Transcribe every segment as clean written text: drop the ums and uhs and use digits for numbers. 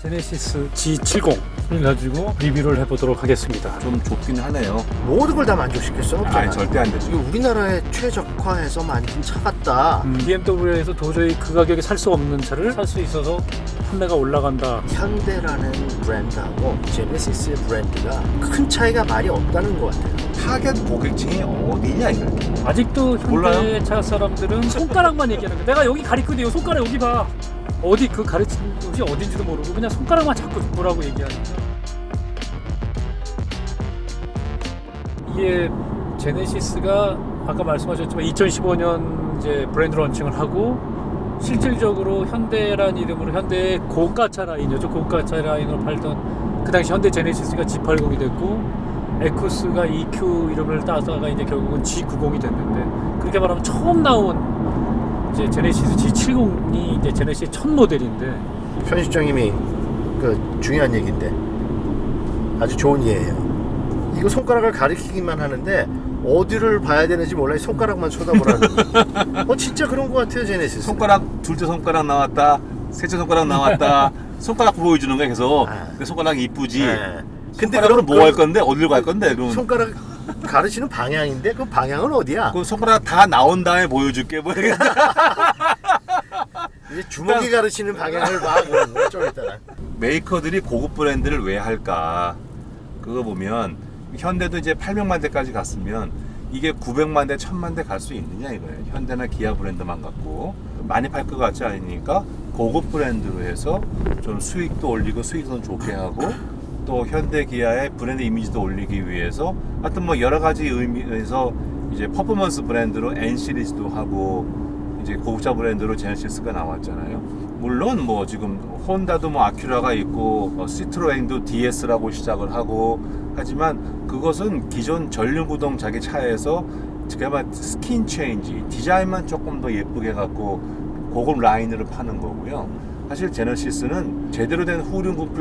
제네시스 G70을 가지고 리뷰를 해보도록 하겠습니다. 좀 좁긴 하네요. 모든 걸 다 만족시킬 수는 없잖아. 아니 절대 안 되죠. 이게 우리나라에 최적화해서 만든 차 같다. BMW에서 도저히 그 가격에 살 수 없는 차를 살 수 있어서 판매가 올라간다. 현대라는 브랜드하고 제네시스의 브랜드가 큰 차이가 많이 없다는 것 같아요. 타겟 고객층이 어디냐 이거. 아직도 몰라요? 현대차 사람들은 손가락만 얘기하는 거야. 내가 여기 가리거든요. 손가락 여기 봐. 어디 그 가르치는 곳이 어딘지도 모르고 그냥 손가락만 자꾸 보라고 얘기하니까. 이게 제네시스가 아까 말씀하셨지만 2015년 이제 브랜드 런칭을 하고 실질적으로 현대란 이름으로 현대의 고가차 라인이었죠. 고가차 라인으로 팔던 그 당시 현대 제네시스가 G80이 됐고 에쿠스가 EQ 이름을 따다가 이제 결국은 G90이 됐는데 그렇게 말하면 처음 나온 이제 제네시스 G70이 이제 제네시스의 첫 모델인데 편집장님이 그 중요한 얘기인데 아주 좋은 예예요. 이거 손가락을 가리키기만 하는데 어디를 봐야 되는지 몰라. 손가락만 쳐다보라는. 진짜 그런 것 같아요 제네시스. 손가락 둘째 손가락 나왔다. 셋째 손가락 나왔다. 손가락 보여주는 거야 계속. 아. 그 손가락이 이쁘지. 네. 근데 손가락으로 그럼 뭐 할 건데 어디로 갈 건데 그럼. 손가락 가르치는 방향인데 그 방향은 어디야? 그 손가락 다 나온 다음에 보여줄게 뭐 이렇게. 이제 주먹이 가르치는 방향을 봐. 그러면 좀 이따라. 메이커들이 고급 브랜드를 왜 할까? 그거 보면 현대도 이제 800만 대까지 갔으면 이게 900만 대, 1000만 대 갈 수 있느냐 이거예요. 현대나 기아 브랜드만 갖고 많이 팔 것 같지 않으니까 고급 브랜드로 해서 좀 수익도 올리고 수익성 좋게 하고 또 현대 기아의 브랜드 이미지도 올리기 위해서 하여튼 뭐 여러 가지 의미에서 이제 퍼포먼스 브랜드로 N 시리즈도 하고 이제 고급차 브랜드로 제네시스가 나왔잖아요. 물론 뭐 지금 혼다도 뭐 아큐라가 있고 시트로엔도 DS라고 시작을 하고 하지만 그것은 기존 전륜구동 자기 차에서 그야말로 스킨 체인지 디자인만 조금 더 예쁘게 갖고 고급 라인으로 파는 거고요. 사실 제네시스는 제대로 된 후륜구동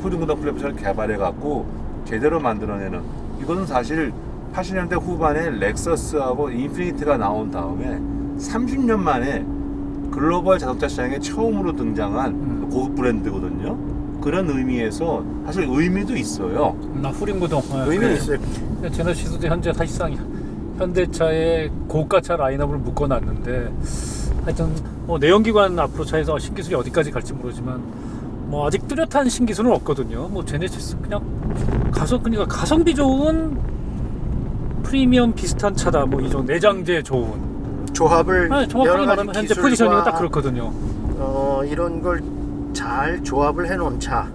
플랫폼을 개발해 갖고 제대로 만들어내는 이거는 사실 80년대 후반에 렉서스하고 인피니티가 나온 다음에 30년 만에 글로벌 자동차 시장에 처음으로 등장한 고급 브랜드거든요. 그런 의미에서 사실 의미도 있어요. 나 후륜구동. 의미 있어요. 제네시스도 현재 사실상 현대차의 고가차 라인업을 묶어놨는데 하여튼 뭐 내연기관 앞으로 차에서 신기술이 어디까지 갈지 모르지만 뭐 아직 뚜렷한 신기술은 없거든요. 뭐 제네시스 그냥 그러니까 가성비 좋은 프리미엄 비슷한 차다. 뭐 이 정도 내장재 좋은. 조합을 정확하게 여러 가지 말하면 현재 기술과, 포지셔닝이 딱 그렇거든요. 이런 걸 잘 조합을 해놓은 차.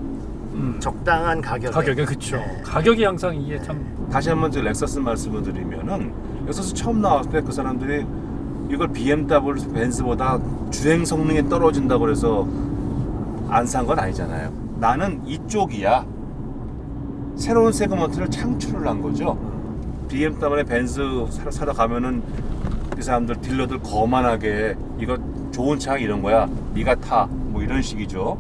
적당한 가격에. 그쵸. 네. 가격이 항상 이게 참. 다시 한번 저 렉서스 말씀을 드리면은 렉서스 처음 나왔을 때 그 사람들이 이걸 BMW, 벤츠보다 주행 성능이 떨어진다고 그래서 안 산 건 아니잖아요. 나는 이쪽이야. 새로운 세그먼트를 창출을 한 거죠. BMW, 벤츠 사러 가면은 이 사람들 딜러들 거만하게 이거 좋은 차 이런 거야. 네가 타. 뭐 이런 식이죠.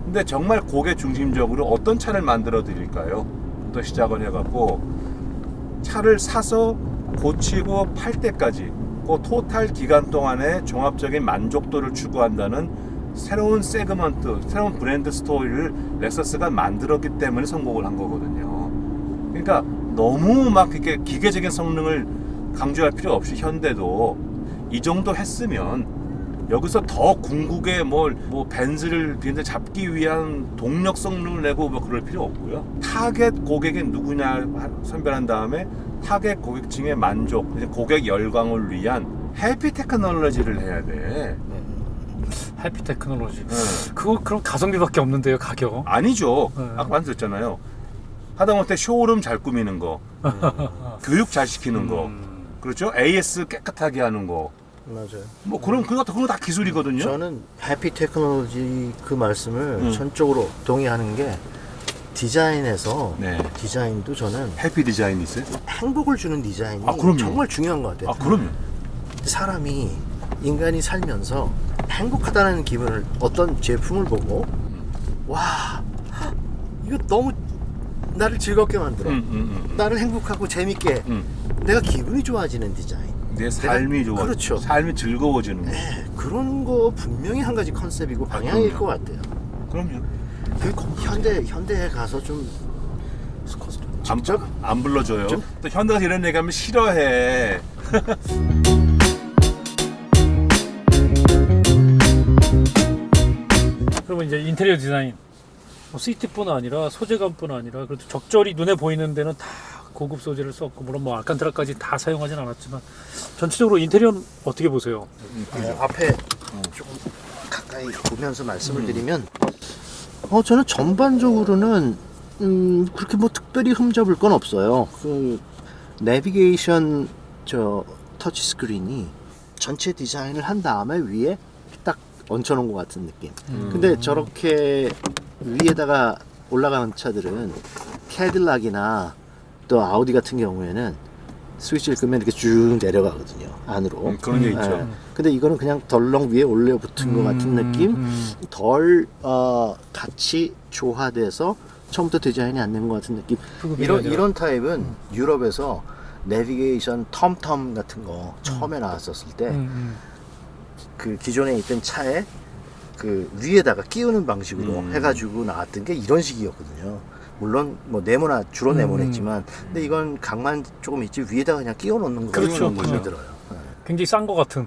근데 정말 고객 중심적으로 어떤 차를 만들어 드릴까요? 또 시작을 해갖고 차를 사서 고치고 팔 때까지 그 토탈 기간 동안에 종합적인 만족도를 추구한다는 새로운 세그먼트, 새로운 브랜드 스토리를 렉서스가 만들었기 때문에 성공을 한 거거든요. 그러니까 너무 막 이렇게 기계적인 성능을 강조할 필요 없이 현대도 이 정도 했으면 여기서 더 궁극의 뭐 벤츠를 잡기 위한 동력 성능을 내고 뭐 그럴 필요 없고요. 타겟 고객이 누구냐 선별한 다음에 타겟 고객층의 만족, 고객 열광을 위한 해피 테크놀로지를 해야 돼. 해피 테크놀로지. 그거 그럼 가성비밖에 없는데요, 가격. 아니죠. 아까 말씀드렸잖아요. 하다못해 쇼룸 잘 꾸미는 거, 교육 잘 시키는 거, 그렇죠? AS 깨끗하게 하는 거. 맞아요. 뭐 그런 거 다 기술이거든요. 저는 해피 테크놀로지 그 말씀을 전적으로 동의하는 게 디자인에서 네. 디자인도 저는 해피 디자인이 있어요? 행복을 주는 디자인이 그럼요. 정말 중요한 것 같아요. 그럼요. 사람이 인간이 살면서 행복하다는 기분을 어떤 제품을 보고 와 이거 너무 나를 즐겁게 만들어 나를 행복하고 재밌게 내가 기분이 좋아지는 디자인 내 삶이 좋아. 그렇죠. 삶이 즐거워지는 거. 네, 그런 거 분명히 한 가지 컨셉이고 방향일 것 같아요. 그럼요. 현대에 가서 좀 안 불러줘요. 좀? 또 현대 가서 이런 얘기하면 싫어해. 그러면 이제 인테리어 디자인, 뭐 시트뿐 아니라 소재감뿐 아니라 그래도 적절히 눈에 보이는 데는 다 고급 소재를 썼고 물론 뭐 알칸타라까지 다 사용하진 않았지만 전체적으로 인테리어는 어떻게 보세요? 앞에 조금 가까이 보면서 말씀을 드리면 저는 전반적으로는 그렇게 뭐 특별히 흠잡을 건 없어요. 그 내비게이션 저 터치 스크린이 전체 디자인을 한 다음에 위에 딱 얹혀놓은 것 같은 느낌. 근데 저렇게 위에다가 올라가는 차들은 캐딜락이나 또 아우디 같은 경우에는 스위치를 끄면 이렇게 쭉 내려가거든요, 안으로. 그런 게 있죠. 근데 이거는 그냥 덜렁 위에 올려 붙은 것 같은 느낌. 덜 같이 조화돼서 처음부터 디자인이 안 된 것 같은 느낌. 이런 타입은 유럽에서 내비게이션 텀텀 같은 거 처음에 나왔었을 때 그 기존에 있던 차에 그 위에다가 끼우는 방식으로 해가지고 나왔던 게 이런 식이었거든요. 물론 뭐 네모나 주로 네모냈지만 근데 이건 각만 조금 있지 위에다가 그냥 끼워 놓는 그렇죠. 느낌이 들어요. 굉장히 싼 것 같은.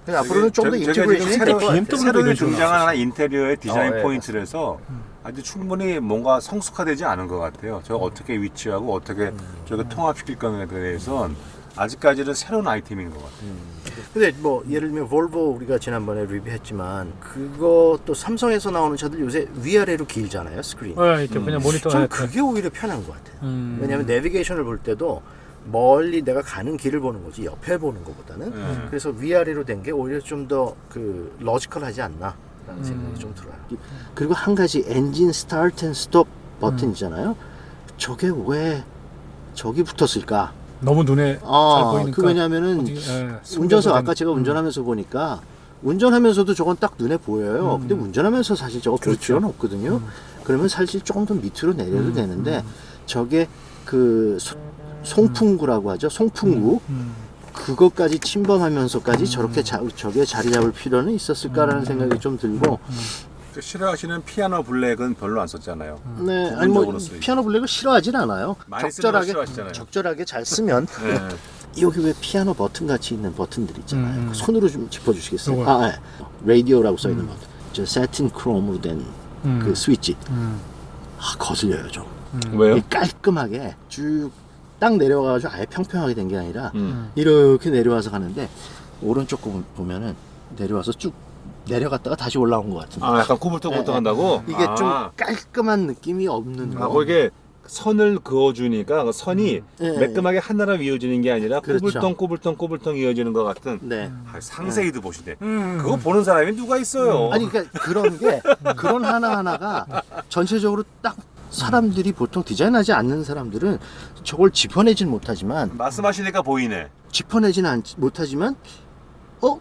그래서 앞으로는 좀 더 인테그레이션이 될 것 같아요. BMW 도 등장하는 인테리어의 디자인 예. 포인트라서 아주 충분히 뭔가 성숙화되지 않은 것 같아요. 저 어떻게 위치하고 어떻게 저게 통합시킬 거냐에 대해서는 아직까지는 새로운 아이템인 것 같아요. 근데 뭐 예를 들면 볼보 우리가 지난번에 리뷰했지만 그것도 삼성에서 나오는 차들 요새 위아래로 길잖아요, 스크린. 네, 이렇게 그냥 모니터. 전 그게 오히려 편한 것 같아요. 왜냐하면 내비게이션을 볼 때도 멀리 내가 가는 길을 보는 거지 옆에 보는 것보다는. 그래서 위아래로 된 게 오히려 좀 더 그 러지컬하지 않나라는 생각이 좀 들어요. 그리고 한 가지 엔진 스타트 앤 스톱 버튼이잖아요. 저게 왜 저기 붙었을까? 너무 눈에 잘 보이니까. 그 왜냐면은 운전석 아까 제가 운전하면서 보니까 운전하면서도 저건 딱 눈에 보여요. 근데 운전하면서 사실 저거 볼 필요는 없거든요. 그러면 사실 조금 더 밑으로 내려도 되는데 저게 그 송풍구라고 하죠. 송풍구 그것까지 침범하면서까지 저렇게 저게 자리 잡을 필요는 있었을까라는 생각이 좀 들고. 싫어하시는 피아노 블랙은 별로 안 썼잖아요. 네, 아니 뭐 부분적으로 쓰이죠. 피아노 블랙을 싫어하진 않아요. 많이 쓰는 거 싫어하시잖아요. 적절하게 잘 쓰면 네. 여기 왜 피아노 버튼 같이 있는 버튼들 있잖아요. 그 손으로 좀 짚어주시겠어요? 요거요. 네. 라디오라고 써 있는 버튼. 저 사틴 크롬으로 된 그 스위치. 거슬려요 좀. 왜요? 이게 깔끔하게 쭉 딱 내려가가지고 아예 평평하게 된 게 아니라 이렇게 내려와서 가는데 오른쪽 거 보면은 내려와서 쭉 내려갔다가 다시 올라온 것 같은. 아, 약간 꼬불떡꼬불떡 한다고? 이게 좀 깔끔한 느낌이 없는 거. 거기에 선을 그어주니까 그 선이 네. 매끈하게 하나로 이어지는 게 아니라 그렇죠. 꼬불떡 이어지는 것 같은. 네. 상세히도 보시네. 그거 보는 사람이 누가 있어요? 아니 그러니까 그런 게 그런 하나하나가 전체적으로 딱 사람들이 보통 디자인하지 않는 사람들은 저걸 짚어내진 못하지만 말씀하시니까 보이네. 짚어내지는 못하지만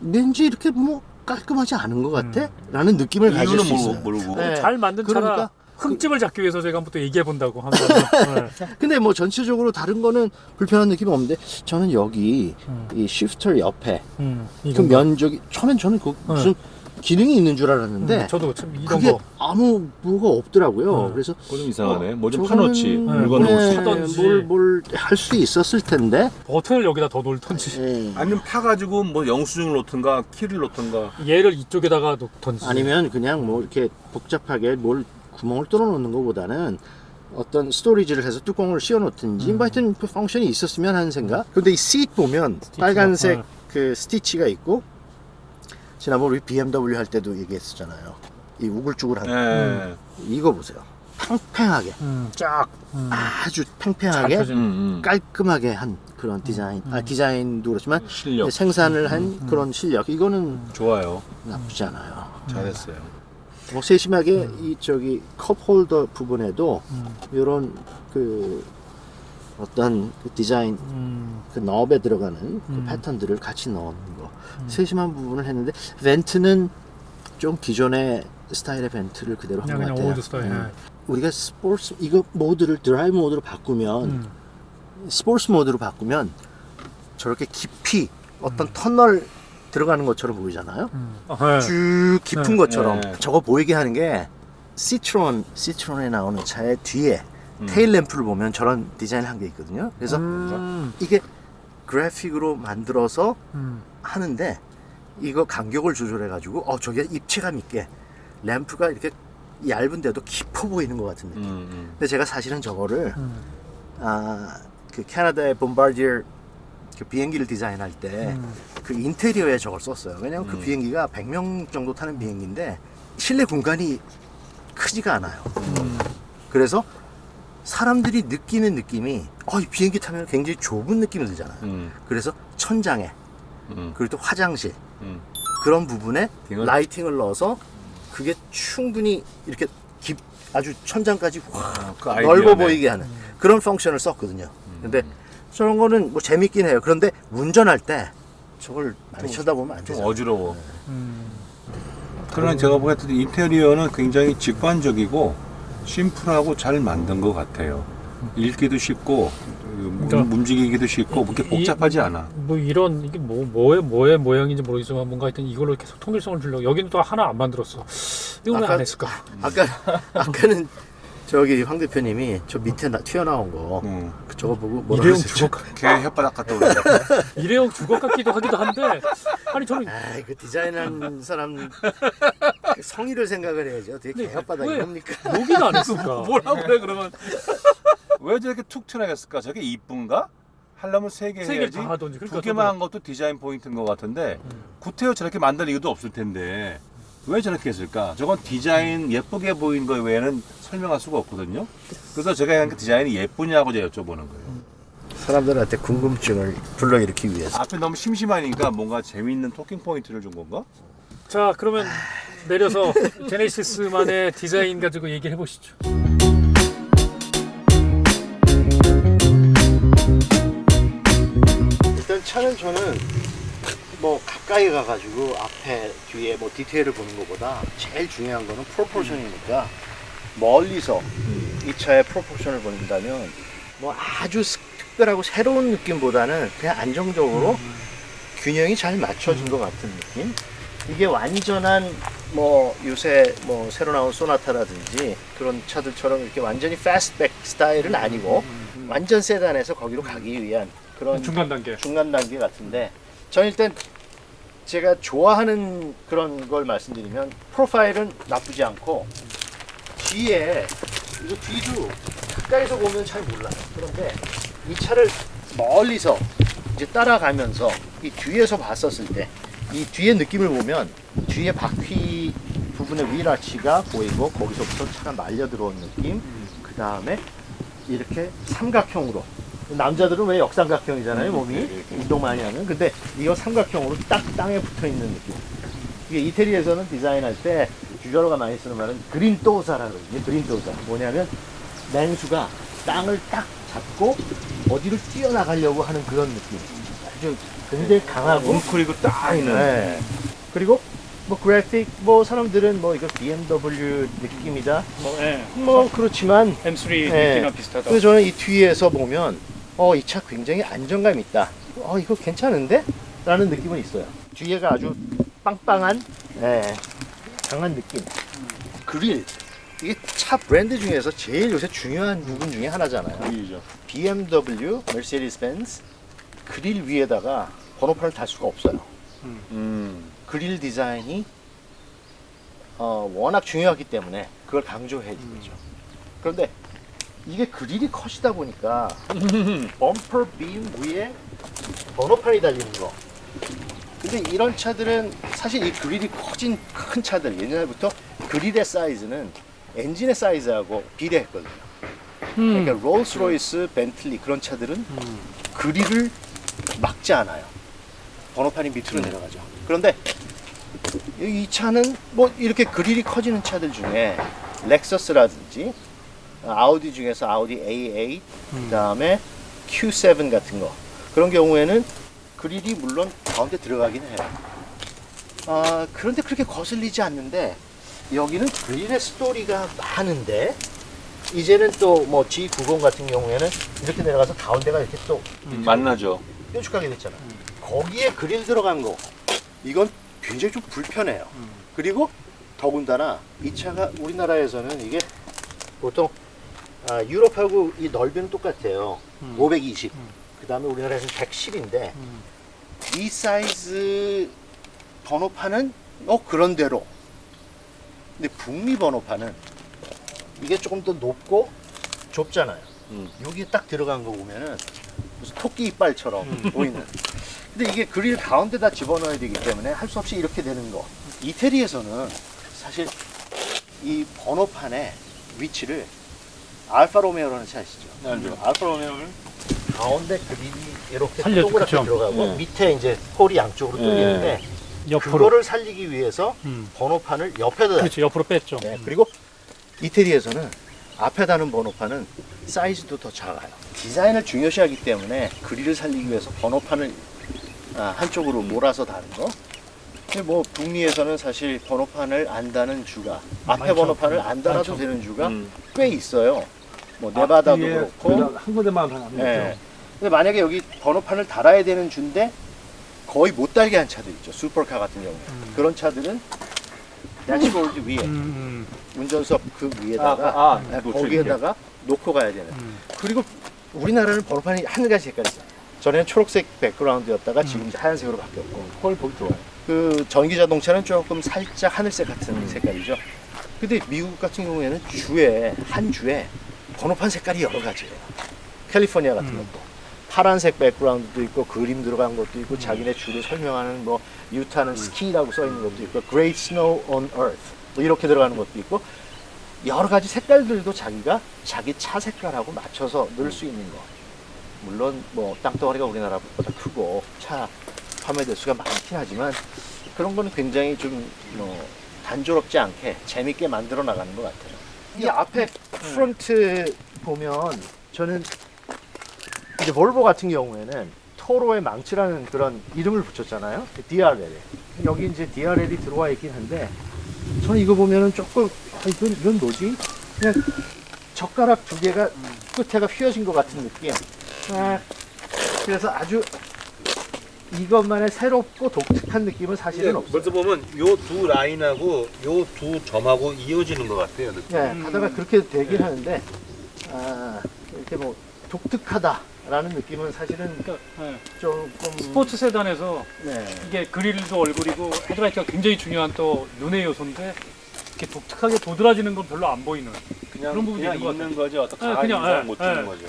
왠지 이렇게 뭐 깔끔하지 않은 것 같아? 라는 느낌을 가질 수 이유는 있어요. 모르고. 네. 잘 만든 차라 그러니까 흠집을 잡기 위해서 저희가 한번 또 얘기해 본다고 한 거죠. 근데 뭐 전체적으로 다른 거는 불편한 느낌이 없는데 저는 여기 이 시프터 옆에 그 면적이 처음엔 저는 그 무슨 기능이 있는 줄 알았는데 저도 참 이런 그게 거 아무 뭐가 없더라고요. 그래서 그거 좀 이상하네. 뭐 좀 저거는- 파놓지. 물건 놓지. 하던지. 뭘 할 수 있었을 텐데. 버튼을 여기다 더 놓던지 예. 아니면 파가지고 뭐 영수증을 놓든가 키를 놓든가. 얘를 이쪽에다가 놓던지 아니면 그냥 뭐 이렇게 복잡하게 뭘 구멍을 뚫어 놓는 것보다는 어떤 스토리지를 해서 뚜껑을 씌워 놓든지 뭐 하여튼 그 펑션이 있었으면 하는 생각. 근데 이 시트 보면 빨간색 그 스티치가 있고 지난번 우리 BMW 할 때도 얘기했었잖아요. 이 우글쭈글한 예. 이거 보세요. 팽팽하게 쫙 아주 팽팽하게 잘 펴진. 깔끔하게 한 그런 디자인. 디자인도 그렇지만 실력. 생산을 한 그런 실력. 이거는 좋아요. 나쁘지 않아요. 잘했어요. 뭐 세심하게 이 저기 컵 홀더 부분에도 이런 그 어떤 그 디자인 그 넙에 들어가는 그 패턴들을 같이 넣는 거 세심한 부분을 했는데 벤트는 좀 기존의 스타일의 벤트를 그대로 한 것 그냥 같아요. 올드 스타일. 우리가 스포츠 이거 모드를 드라이브 모드로 바꾸면 스포츠 모드로 바꾸면 저렇게 깊이 어떤 터널 들어가는 것처럼 보이잖아요. 쭉 깊은 것처럼 네. 저거 보이게 하는 게 시트론에 나오는 차의 뒤에 테일 램프를 보면 저런 디자인을 한 게 있거든요. 그래서 이게 그래픽으로 만들어서 하는데 이거 간격을 조절해 가지고 저게 입체감 있게 램프가 이렇게 얇은데도 깊어 보이는 것 같은 느낌. 근데 제가 사실은 저거를 그 캐나다의 bombardier 그 비행기를 디자인할 때 그 인테리어에 저걸 썼어요. 왜냐면 그 비행기가 100명 정도 타는 비행기인데 실내 공간이 크지가 않아요. 그래서 사람들이 느끼는 느낌이 이 비행기 타면 굉장히 좁은 느낌이 들잖아요. 그래서 천장에 그리고 또 화장실 그런 부분에 라이팅을 넣어서 그게 충분히 이렇게 아주 천장까지 그 넓어 아이디어네. 보이게 하는 그런 펑션을 썼거든요. 근데 저런 거는 뭐 재밌긴 해요. 그런데 운전할 때 저걸 많이 쳐다보면 안 좀 되죠. 어지러워. 그러나 제가 보기에 인테리어는 굉장히 직관적이고 심플하고 잘 만든 것 같아요. 읽기도 쉽고 그러니까 움직이기도 쉽고 그렇게 복잡하지 않아. 뭐 이런 이게 뭐의 모양인지 모르겠지만 뭔가 하여튼 이걸로 계속 통일성을 주려고 여기는 또 하나 안 만들었어. 이거 왜 안 했을까? 아까는 저기 황 대표님이 저 밑에 튀어나온 거 저거 보고 뭐라 일회용 그랬었죠? 주걱 개 혓바닥 같다 그러죠. 일회용 주걱 같기도 하기도 한데 아니 저는 그 디자인한 사람 그 성의를 생각을 해야죠. 되게 개혓바닥이 왜 뭡니까? 여기는 안 했을까? 뭐라고 그래 그러면? 왜 저렇게 툭 튀어나갔을까? 저게 이쁜가? 하려면 세 개 세 해야지. 개 다 하던지. 두 그러니까 개만 한 것도 디자인 포인트인 것 같은데 구태여 저렇게 만들 이유도 없을 텐데 왜 저렇게 했을까? 저건 디자인 예쁘게 보이는 거 외에는 설명할 수가 없거든요. 그래서 제가 그 디자인이 예쁘냐고 제가 여쭤보는 거예요. 사람들한테 궁금증을 불러일으키기 위해서. 앞에 너무 심심하니까 뭔가 재미있는 토킹 포인트를 준 건가? 자 그러면 내려서 제네시스만의 디자인 가지고 얘기를 해보시죠. 일단 차는 저는 뭐 가까이 가가지고 앞에 뒤에 뭐 디테일을 보는 것보다 제일 중요한 거는 프로포션이니까 멀리서 이 차의 프로포션을 본다면 뭐 아주 특별하고 새로운 느낌보다는 그냥 안정적으로 균형이 잘 맞춰진 것 같은 느낌. 이게 완전한 뭐 요새 뭐 새로 나온 소나타라든지 그런 차들처럼 이렇게 완전히 패스트백 스타일은 아니고 완전 세단에서 거기로 가기 위한 그런 중간 단계. 중간 단계 같은데 저는 일단 제가 좋아하는 그런 걸 말씀드리면 프로파일은 나쁘지 않고 뒤에 이거 뒤도 가까이서 보면 잘 몰라요. 그런데 이 차를 멀리서 이제 따라가면서 이 뒤에서 봤었을 때 이 뒤에 느낌을 보면 뒤에 바퀴 부분의 휠아치가 보이고 거기서부터 차가 말려 들어온 느낌. 그 다음에 이렇게 삼각형으로 남자들은 왜 역삼각형이잖아요 몸이 운동 많이 하면. 근데 이거 삼각형으로 딱 땅에 붙어 있는 느낌. 이게 이태리에서는 디자인할 때 주저로가 많이 쓰는 말은 그린도사라고 그러거든요. 그린도사 뭐냐면 냉수가 땅을 딱 잡고 어디로 뛰어나가려고 하는 그런 느낌. 아주 굉장히 강하고 웅크리고 딱 있는. 네. 그리고 뭐 그래픽 뭐 사람들은 뭐 이거 BMW 느낌이다 뭐 그렇지만 M3 네. 느낌이랑 비슷하다. 그래서 저는 이 뒤에서 보면 이 차 굉장히 안정감 있다. 이거 괜찮은데? 라는 느낌은 있어요. 뒤에가 아주 빵빵한 강한 느낌. 그릴 이게 차 브랜드 중에서 제일 요새 중요한 부분 중에 하나잖아요. BMW, Mercedes-Benz 그릴 위에다가 번호판을 달 수가 없어요. 그릴 디자인이 워낙 중요하기 때문에 그걸 강조해 주죠. 그런데 이게 그릴이 컷이다 보니까 범퍼 빔 위에 번호판이 달리는 거. 근데 이런 차들은 사실 이 그릴이 커진 큰 차들 옛날부터 그릴의 사이즈는 엔진의 사이즈하고 비례했거든요. 그러니까 롤스로이스, 벤틀리 그런 차들은 그릴을 막지 않아요. 번호판이 밑으로 내려가죠. 그런데 이 차는 뭐 이렇게 그릴이 커지는 차들 중에 렉서스라든지 아우디 중에서 아우디 A8 그다음에 Q7 같은 거 그런 경우에는 그릴이 물론 가운데 들어가긴 해요. 그런데 그렇게 거슬리지 않는데 여기는 그릴의 스토리가 많은데 이제는 또 뭐 G90 같은 경우에는 이렇게 내려가서 가운데가 이렇게 또 만나죠. 뾰족하게 됐잖아. 거기에 그릴 들어간 거 이건 굉장히 좀 불편해요. 그리고 더군다나 이 차가 우리나라에서는 이게 보통 유럽하고 이 넓이는 똑같아요. 520. 그 다음에 우리나라에서는 110인데 이 사이즈 번호판은 그런대로. 근데 북미 번호판은 이게 조금 더 높고 좁잖아요. 여기 딱 들어간 거 보면은 무슨 토끼 이빨처럼 보이는. 근데 이게 그릴 가운데다 집어넣어야 되기 때문에 할 수 없이 이렇게 되는 거. 이태리에서는 사실 이 번호판의 위치를 알파 로메오라는 차 아시죠? 알파 로메오는 가운데 그릴이 이렇게 살려줘, 동그랗게 그쵸? 들어가고 밑에 이제 홀이 양쪽으로 뚫리는데 옆으로. 그거를 살리기 위해서 번호판을 옆에다 그렇죠. 옆으로 뺐죠. 네, 그리고 이태리에서는 앞에 다는 번호판은 사이즈도 더 작아요. 디자인을 중요시하기 때문에 그릴을 살리기 위해서 번호판을 한쪽으로 몰아서 다는 거. 근데 뭐 북미에서는 사실 번호판을 안 다는 주가 앞에 많죠. 번호판을 안 달아도 많죠. 되는 주가 꽤 있어요. 뭐 네바다도 그렇고. 한 군데만 하면 네. 근데 만약에 여기 번호판을 달아야 되는 주인데 거의 못 달게 한 차들 있죠. 슈퍼카 같은 경우에. 그런 차들은 대시보드 위에 운전석 그 위에다가 거기에다가 놓고 가야 되는. 그리고 우리나라는 번호판이 한 가지 색깔이 있어요. 전에는 초록색 백그라운드였다가 지금 이제 하얀색으로 바뀌었고. 꼴 보기 좋아요. 그 전기 자동차는 조금 살짝 하늘색 같은 색깔이죠. 근데 미국 같은 경우에는 한 주에 번호판 색깔이 여러 가지예요. 캘리포니아 같은 것도 파란색 백그라운드도 있고 그림 들어간 것도 있고 자기네 주를 설명하는 뭐 유타는 스키라고 써 있는 것도 있고 Great Snow on Earth 뭐 이렇게 들어가는 것도 있고 여러 가지 색깔들도 자기가 자기 차 색깔하고 맞춰서 넣을 수 있는 거. 물론 뭐 땅덩어리가 우리나라보다 크고 차 판매 대수가 많긴 하지만 그런 거는 굉장히 좀 뭐 단조롭지 않게 재밌게 만들어 나가는 것 같아요. 이 앞에 프론트 보면 저는 이제 볼보 같은 경우에는 토로의 망치라는 그런 이름을 붙였잖아요. DRL. 여기 이제 DRL이 들어와 있긴 한데 저는 이거 보면은 조금 이건 뭐지? 그냥 젓가락 두 개가 끝에가 휘어진 것 같은 느낌. 그래서 아주 이것만의 새롭고 독특한 느낌은 사실은 없어요. 벌써 보면 요 두 라인하고 요 두 점하고 이어지는 것 같아요. 느낌. 네, 가다가 그렇게 되긴 하는데 이렇게 뭐 독특하다라는 느낌은 사실은 조금 스포츠 세단에서 네. 이게 그릴도 얼굴이고 헤드라이트가 굉장히 중요한 또 눈의 요소인데 이렇게 독특하게 도드라지는 건 별로 안 보이는 그냥 그런 부분이 그냥 있는 것 있는 같아요. 거지 어떤 네, 강한 그냥, 인상 네, 못 주는 네. 거죠.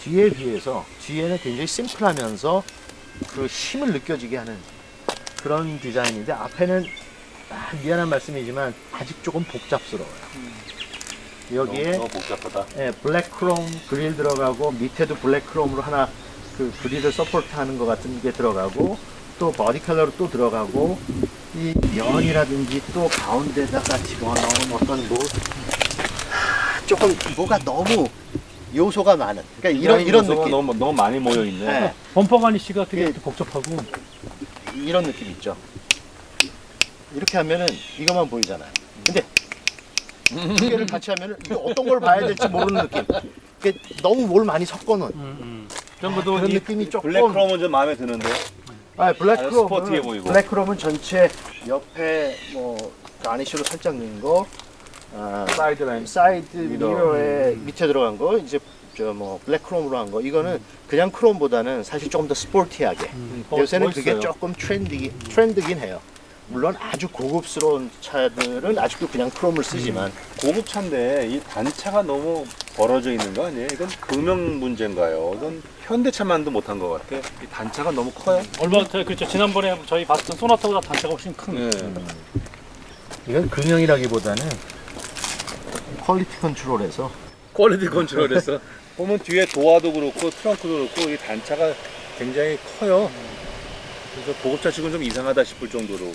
뒤에 비해서 뒤에는 굉장히 심플하면서 그 힘을 느껴지게 하는 그런 디자인인데 앞에는 미안한 말씀이지만 아직 조금 복잡스러워요. 여기에 너무 복잡하다. 블랙 크롬 그릴 들어가고 밑에도 블랙 크롬으로 하나 그 그릴을 서포트하는 것 같은 게 들어가고 또 버디 컬러로 또 들어가고 이 면이라든지 또 가운데다가 집어넣은 어떤 뭐 조금 뭐가 너무 요소가 많은 그러니까 이런 느낌 너무 많이 모여 있네. 네, 범퍼 가니쉬가 되게 예. 복잡하고 이런 느낌 있죠. 이렇게 하면은 이것만 보이잖아요. 근데 두 개를 같이 하면은 이게 어떤 걸 봐야 될지 모르는 느낌. 이게 너무 뭘 많이 섞어놓은 전부도 그런 이 느낌이 조금 블랙 크롬은 좀 마음에 드는데. 블랙 아주 크롬은 스포티해 보이고. 블랙 크롬은 전체 옆에 뭐 가니쉬로 살짝 넣은 거, 사이드 라인. 사이드 미러. 미러에 밑에 들어간 거 이제 저 뭐 블랙 크롬으로 한 거. 이거는 그냥 크롬보다는 사실 조금 더 스포티하게. 요새는 그게 멋있어요. 조금 트렌드긴 해요. 물론 아주 고급스러운 차들은 아직도 그냥 크롬을 쓰지만 고급차인데 이 단차가 너무 벌어져 있는 거 아니에요? 이건 금형 문제인가요? 이건 현대차만도 못한 것 같아. 이 단차가 너무 커요. 얼마 전에 그렇죠. 지난번에 저희 봤던 소나타보다 단차가 훨씬 큰. 이건 금형이라기보다는 퀄리티 컨트롤에서 퀄리티 컨트롤에서 보면 뒤에 도어도 그렇고 트렁크도 그렇고 이 단차가 굉장히 커요. 그래서 고급차 치고는 좀 이상하다 싶을 정도로.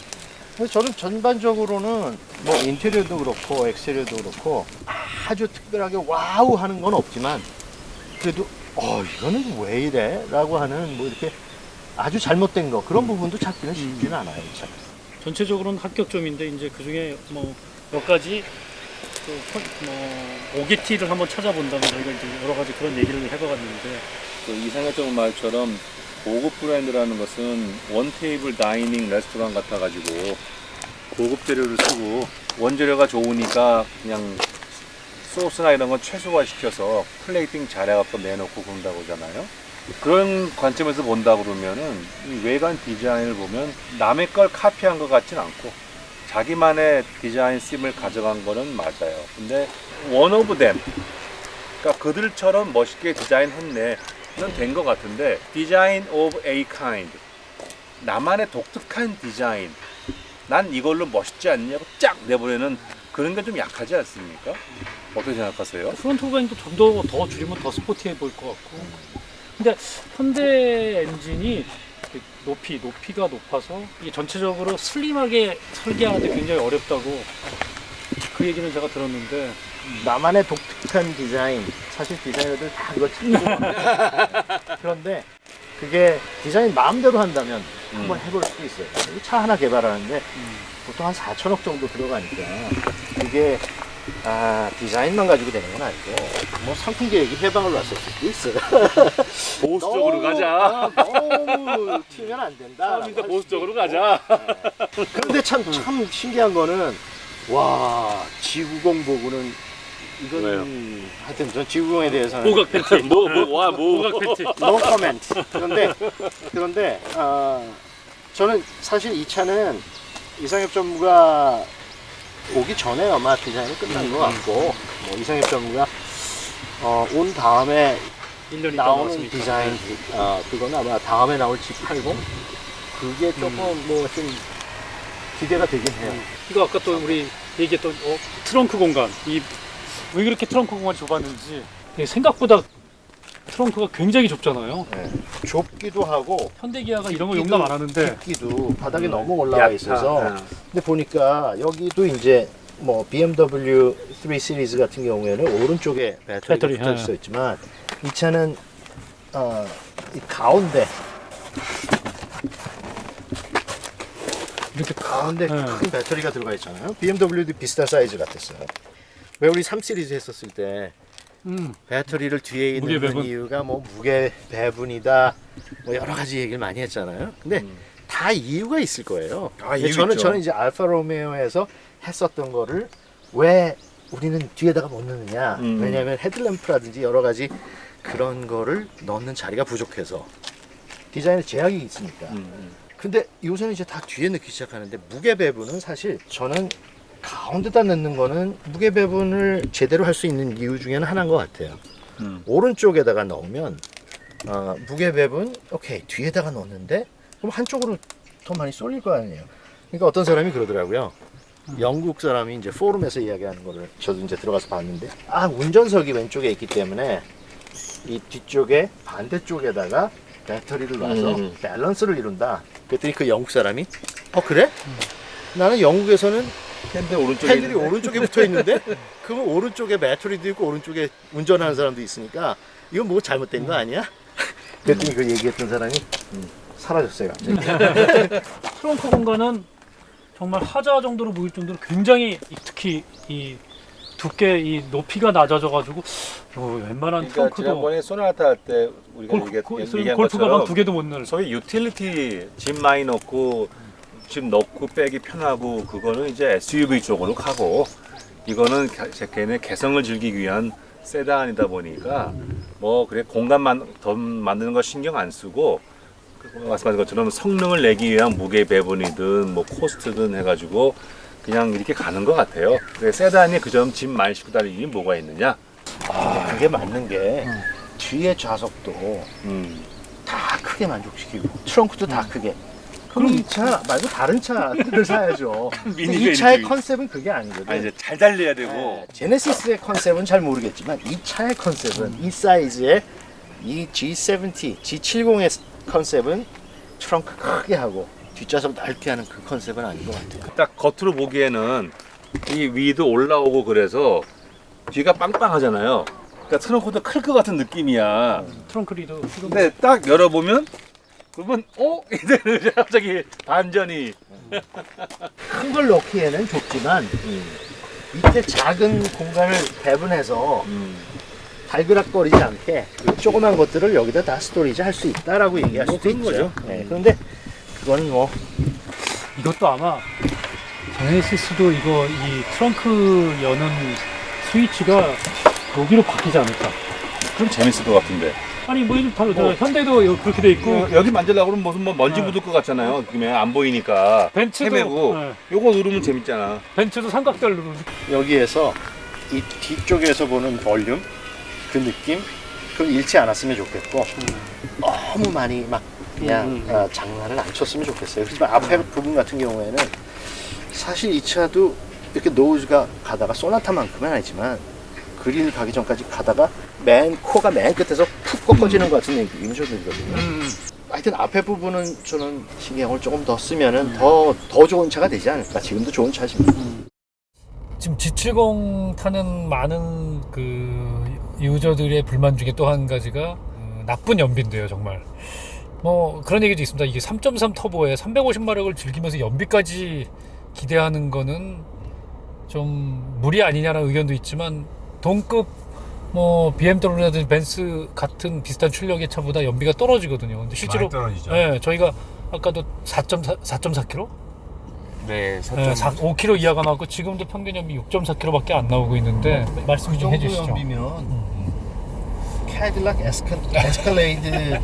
그래서 저는 전반적으로는 뭐 인테리어도 그렇고 엑스테리어도 그렇고 아주 특별하게 와우 하는 건 없지만 그래도 이거는 왜 이래? 라고 하는 뭐 이렇게 아주 잘못된 거 그런 부분도 찾기는 쉽지는 않아요. 참. 전체적으로는 합격점인데 이제 그 중에 뭐 몇 가지 뭐 오게티를 한번 찾아본다면 저희가 이제 여러 가지 그런 얘기를 해봐갔는데 그 이상했던 말처럼 고급 브랜드라는 것은 원 테이블 다이닝 레스토랑 같아가지고 고급 재료를 쓰고 원재료가 좋으니까 그냥 소스나 이런 건 최소화시켜서 플레이팅 잘해갖고 내놓고 그런다고 하잖아요. 그런 관점에서 본다 그러면은 이 외관 디자인을 보면 남의 걸 카피한 것 같진 않고 자기만의 디자인 씀을 가져간 거는 맞아요. 근데 one of them, 그러니까 그들처럼 멋있게 디자인했네 는 된 것 같은데 디자인 of a kind, 나만의 독특한 디자인, 난 이걸로 멋있지 않냐고 쫙 내보내는 그런 게 좀 약하지 않습니까? 어떻게 생각하세요? 프론트 후방도 좀 더 줄이면 더 스포티해 보일 것 같고. 근데 현대 엔진이 높이가 높아서 이게 전체적으로 슬림하게 설계하는데 굉장히 어렵다고 그 얘기는 제가 들었는데. 나만의 독특한 디자인, 사실 디자이너들 다 이거 찾는 그런데 그게 디자인 마음대로 한다면 한번 해볼 수도 있어요. 차 하나 개발하는데 보통 한 4천억 정도 들어가니까 그게 디자인만 가지고 되는 건 아니고 뭐 상품 계획이 해방을 놨을 수도 있어요. 보수적으로 가자. 너무 튀면 안 된다. 처음부터 보수적으로 가자. 그런데 참 신기한 거는 와 지구공 보고는 이건 왜요? 하여튼 전 지구공에 대해서는 모각 팬티. 모각 팬티. no comment. 그런데 저는 사실 이 차는 이상엽 전무가 오기 전에 아마 디자인이 끝난 것 같고 뭐 이상엽 전무가 온 다음에 1년이 나오는 디자인 그거는 아마 다음에 나올 G80 그게 조금 뭐 좀 기대가 되긴 해요. 이거 아까 또 우리 얘기했던 트렁크 공간. 왜 그렇게 트렁크 공간이 좁았는지. 이게 생각보다 트렁크가 굉장히 좁잖아요. 네. 좁기도 하고 현대기아가 이런 거 용납 안 하는데. 깊기도 바닥에 너무 올라와 있어서 얕아. 근데 보니까 여기도 이제 뭐 BMW 3 시리즈 같은 경우에는 오른쪽에 배터리가 배터리, 붙어 있어 있지만 이 차는 이 가운데 이렇게 가운데 네. 큰 배터리가 들어가 있잖아요. BMW도 비슷한 사이즈 같았어요. 왜 우리 3 시리즈 했었을 때 배터리를 뒤에 무게 있는 배분. 이유가 뭐 무게 배분이다 뭐 여러 가지 얘기를 많이 했잖아요. 근데 다 이유가 있을 거예요. 근데 이유 저는 있죠. 이제 알파 로메오에서 했었던 거를 왜 우리는 뒤에다가 못 넣느냐. 왜냐하면 헤드램프라든지 여러 가지 그런 거를 넣는 자리가 부족해서 디자인에 제약이 있으니까. 근데 요새는 이제 다 뒤에 넣기 시작하는데 무게 배분은 사실 저는 가운데다 넣는 거는 무게 배분을 제대로 할 수 있는 이유 중에는 하나인 것 같아요. 오른쪽에다가 넣으면 무게 배분 오케이 뒤에다가 넣는데 그럼 한쪽으로 더 많이 쏠릴 거 아니에요. 그러니까 어떤 사람이 그러더라고요. 영국 사람이 이제 포럼에서 이야기하는 거를 저도 이제 들어가서 봤는데 운전석이 왼쪽에 있기 때문에 이 뒤쪽에 반대쪽에다가 배터리를 놔서 밸런스를 이룬다. 그랬더니 그 영국 사람이 그래? 나는 영국에서는 핸들이 오른쪽에 붙어 있는데 그럼 오른쪽에 배터리도 있고 오른쪽에 운전하는 사람도 있으니까 이건 뭐 잘못된 거 아니야? 그랬더니 그 얘기했던 사람이 사라졌어요 갑자기. 트렁크 공간은 정말 하자 정도로 보일 정도로 굉장히 특히 이 두께 이 높이가 낮아져가지고 웬만한 그러니까 트렁크도 지난번에 소나타 할 때 우리가 얘기한 골프 가방 것처럼 2개도 못 넣을. 소위 유틸리티 짐 많이 넣고 짐 넣고 빼기 편하고 그거는 이제 SUV 쪽으로 가고 이거는 걔네 개성을 즐기기 위한 세단이다 보니까 뭐 그래 공간만 더 만드는 거 신경 안 쓰고 말씀하신 것처럼 성능을 내기 위한 무게 배분이든 뭐 코스트든 해가지고 그냥 이렇게 가는 것 같아요. 그래 세단이 그 점 짐 많이 싣고 다니는 이유는 뭐가 있느냐? 그게 맞는 게 뒤에 좌석도 다 크게 만족시키고 트렁크도 다 크게. 그럼 이 차 말고 다른 차를 사야죠. 이 차의 컨셉은 그게 아니거든. 이제 잘 달려야 되고 네, 제네시스의 컨셉은 잘 모르겠지만 이 차의 컨셉은 이 사이즈의 이 G70, G70의 컨셉은 트렁크 크게 하고 뒷좌석 넓게 하는 그 컨셉은 아닌 것 같아요. 딱 겉으로 보기에는 이 위도 올라오고 그래서 뒤가 빵빵하잖아요. 그러니까 트렁크도 클 것 같은 느낌이야. 트렁크 리드. 근데 딱 열어보면 그러면 이제 갑자기 반전이 큰 걸 넣기에는 좁지만 밑에 작은 공간을 배분해서 발그락거리지 않게 조그만 것들을 여기다 다 스토리지 할 수 있다라고 얘기할 수도 그런 있죠. 거죠. 네, 그런데 그거는 뭐 이것도 아마 제네시스도 이거 이 트렁크 여는 스위치가 여기로 바뀌지 않을까? 그럼 재밌을 것 같은데. 아니 뭐 요즘 다르잖아. 현대도 그렇게 돼 있고 여기 만지려고 그러면 무슨 뭐 먼지 네. 묻을 것 같잖아요. 그러면 안 보이니까. 벤츠도 헤매고. 네. 요거 누르면 재밌잖아. 벤츠도 삼각대를 누르지. 여기에서 이 뒤쪽에서 보는 볼륨 그 느낌 그걸 잃지 않았으면 좋겠고 너무 많이 막 그냥 장난을 안 쳤으면 좋겠어요. 그렇지만 앞에 부분 같은 경우에는 사실 이 차도 이렇게 노즈가 가다가 소나타만큼은 아니지만 그릴 가기 전까지 가다가 코가 맨 끝에서 푹 꺾어지는 것 같은 느낌이 좀 들거든요. 하여튼 앞에 부분은 저는 신경을 조금 더 쓰면은 더 좋은 차가 되지 않을까. 지금도 좋은 차지만. 지금 G70 타는 많은 그 유저들의 불만 중에 또 한 가지가 나쁜 연비인데요, 정말. 뭐 그런 얘기도 있습니다. 이게 3.3 터보에 350마력을 즐기면서 연비까지 기대하는 거는 좀 무리 아니냐라는 의견도 있지만 동급 뭐 BMW라든지 벤츠 같은 비슷한 출력의 차보다 연비가 떨어지거든요. 근데 실제로 떨어지죠. 네, 저희가 아까도 4.4km? 네, 5km 이하가 나왔고 지금도 평균 연비 6.4km밖에 안 나오고 있는데 말씀 좀 해주시죠. 연비면 캐딜락 에스컬레이드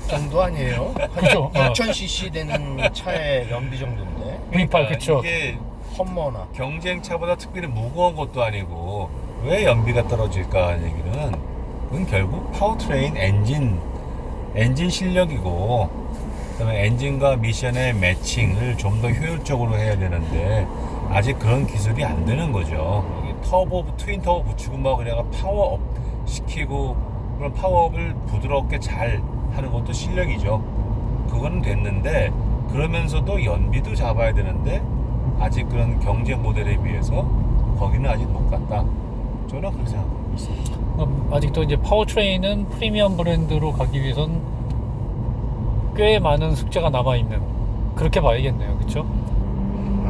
정도 아니에요? 그죠? 6000cc 되는 차의 연비 정도인데 V8 그쵸? 이게 험머나 경쟁차보다 특별히 무거운 것도 아니고 왜 연비가 떨어질까 하는 얘기는 그건 결국 파워트레인 엔진 실력이고 그다음에 엔진과 미션의 매칭을 좀 더 효율적으로 해야 되는데 아직 그런 기술이 안 되는 거죠. 이게 트윈 터보 붙이고 막 그래가 파워업 시키고 그런 파워업을 부드럽게 잘 하는 것도 실력이죠. 그거는 됐는데 그러면서도 연비도 잡아야 되는데 아직 그런 경쟁 모델에 비해서 거기는 아직 못 갔다. 저는 그렇게 생각하고 있습니다. 아직도 이제 파워트레인은 프리미엄 브랜드로 가기 위해선 꽤 많은 숙제가 남아있는 그렇게 봐야겠네요. 그쵸?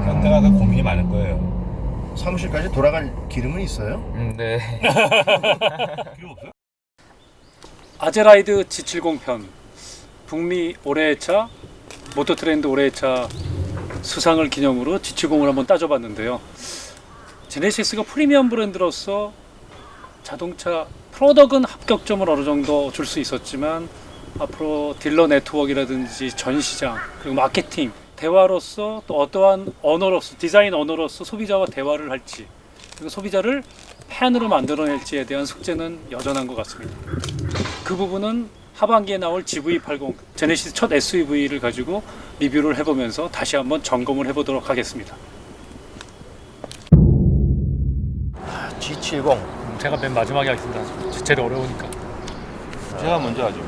현대가 그 고민이 많을 거예요. 사무실까지 돌아갈 기름은 있어요? 네. 필요 없어요? 아제라이드 G70 편 북미 올해의 차 모토트렌드 올해의 차 수상을 기념으로 G70을 한번 따져봤는데요. 제네시스가 프리미엄 브랜드로서 자동차 프로덕은 합격점을 어느 정도 줄 수 있었지만 앞으로 딜러 네트워크라든지 전시장 그리고 마케팅 대화로서 또 어떠한 언어로서 디자인 언어로서 소비자와 대화를 할지 그리고 소비자를 팬으로 만들어낼지에 대한 숙제는 여전한 것 같습니다. 그 부분은 하반기에 나올 GV80 제네시스 첫 SUV를 가지고 리뷰를 해보면서 다시 한번 점검을 해보도록 하겠습니다. G70 제가 맨 마지막에 하겠습니다. 제일 어려우니까. 제가 먼저 하죠.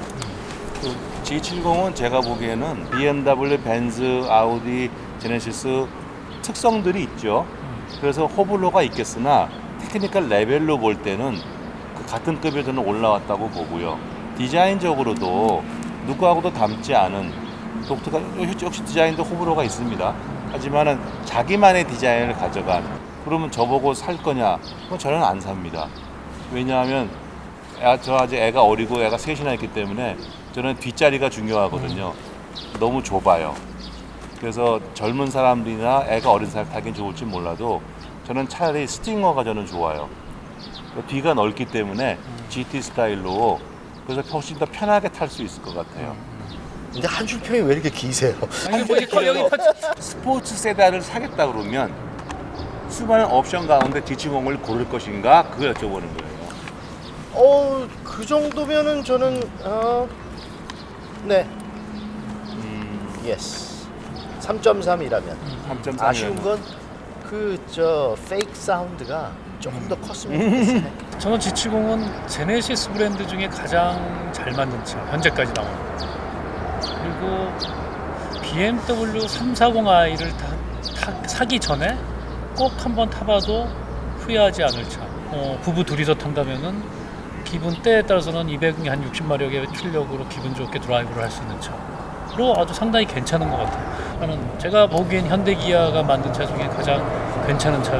그 G70은 제가 보기에는 BMW, 벤츠, 아우디, 제네시스 특성들이 있죠. 그래서 호불호가 있겠으나 테크니컬 레벨로 볼 때는 그 같은 급에서는 올라왔다고 보고요. 디자인적으로도 누구하고도 닮지 않은 독특한 역시 디자인도 호불호가 있습니다. 하지만은 자기만의 디자인을 가져간 그러면 저보고 살 거냐? 그건 저는 안 삽니다. 왜냐하면 저 아직 애가 어리고 애가 셋이나 있기 때문에 저는 뒷자리가 중요하거든요. 너무 좁아요. 그래서 젊은 사람들이나 애가 어린 사람 타긴 좋을지 몰라도 저는 차라리 스팅어가 저는 좋아요. 뒤가 넓기 때문에 GT 스타일로 그래서 훨씬 더 편하게 탈 수 있을 것 같아요. 근데 한 줄 평이 왜 이렇게 기세요? 아니 뭐 이제 스포츠 세단을 사겠다 그러면 수많은 옵션 가운데 G70을 고를 것인가 그걸 여쭤보는 거예요. 그 정도면은 저는 네. 예스. 3.3이라면 3.3 아쉬운 건 그 페이크 사운드가 조금 더 컸으면 좋겠어요. 저는 G70은 제네시스 브랜드 중에 가장 잘 맞는 차 현재까지 나온 그리고 BMW 340i를 사기 전에 꼭 한번 타봐도 후회하지 않을 차. 부부 둘이서 탄다면은 기분 때에 따라서는 260마력의 출력으로 기분 좋게 드라이브를 할 수 있는 차로 아주 상당히 괜찮은 것 같아요. 저는 제가 보기엔 현대 기아가 만든 차 중에 가장 괜찮은 차